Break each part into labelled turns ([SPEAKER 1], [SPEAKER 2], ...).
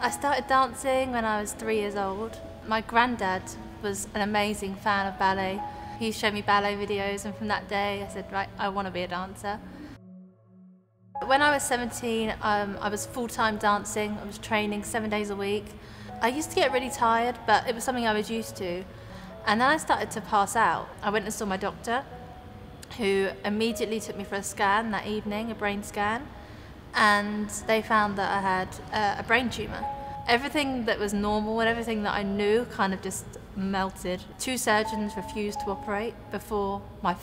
[SPEAKER 1] I started dancing when I was 3 years old. My granddad was an amazing fan of ballet. He showed me ballet videos, and from that day I said, right, I want to be a dancer. When I was 17, I was full-time dancing. I was training 7 days a week. I used to get really tired, but it was something I was used to. And then I started to pass out. I went and saw my doctor, who immediately took me for a scan that evening, a brain scan, and they found that I had a brain tumour. Everything that was normal and everything that I knew kind of just melted. 2 surgeons refused to operate before my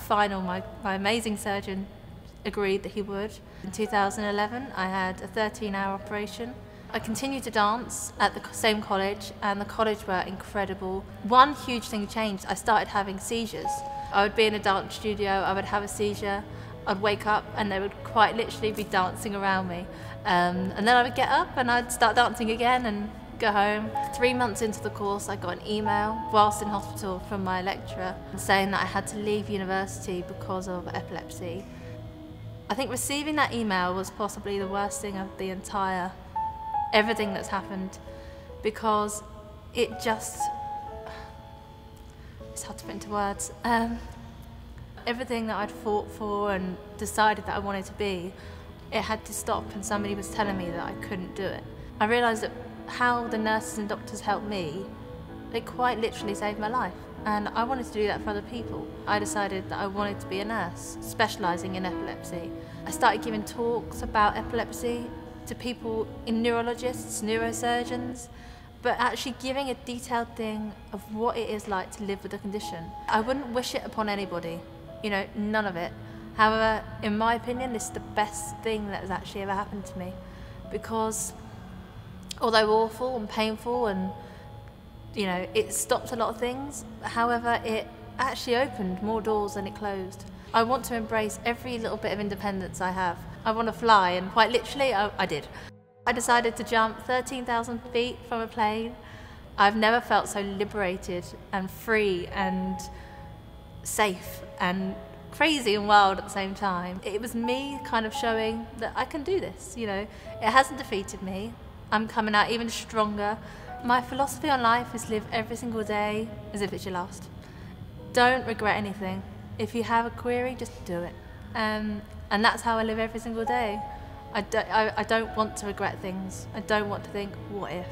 [SPEAKER 1] amazing surgeon agreed that he would. In 2011, I had a 13-hour operation. I continued to dance at the same college, and the college were incredible. One huge thing changed. I started having seizures. I would be in a dance studio, I would have a seizure, I'd wake up and they would quite literally be dancing around me. And then I would get up and I'd start dancing again and go home. 3 months into the course, I got an email whilst in hospital from my lecturer saying that I had to leave university because of epilepsy. I think receiving that email was possibly the worst thing of everything that's happened, because it's hard to put into words. Everything that I'd fought for and decided that I wanted to be, it had to stop, and somebody was telling me that I couldn't do it. I realised that how the nurses and doctors helped me, they quite literally saved my life, and I wanted to do that for other people. I decided that I wanted to be a nurse, specialising in epilepsy. I started giving talks about epilepsy to people, neurologists, neurosurgeons, but actually giving a detailed thing of what it is like to live with the condition. I wouldn't wish it upon anybody, none of it. However, in my opinion, this is the best thing that has actually ever happened to me, because although awful and painful and, it stopped a lot of things, however, it actually opened more doors than it closed. I want to embrace every little bit of independence I have. I want to fly, and quite literally, I did. I decided to jump 13,000 feet from a plane. I've never felt so liberated and free and safe and crazy and wild at the same time. It was me kind of showing that I can do this, It hasn't defeated me. I'm coming out even stronger. My philosophy on life is live every single day as if it's your last. Don't regret anything. If you have a query, just do it. And that's how I live every single day. I don't want to regret things. I don't want to think, what if?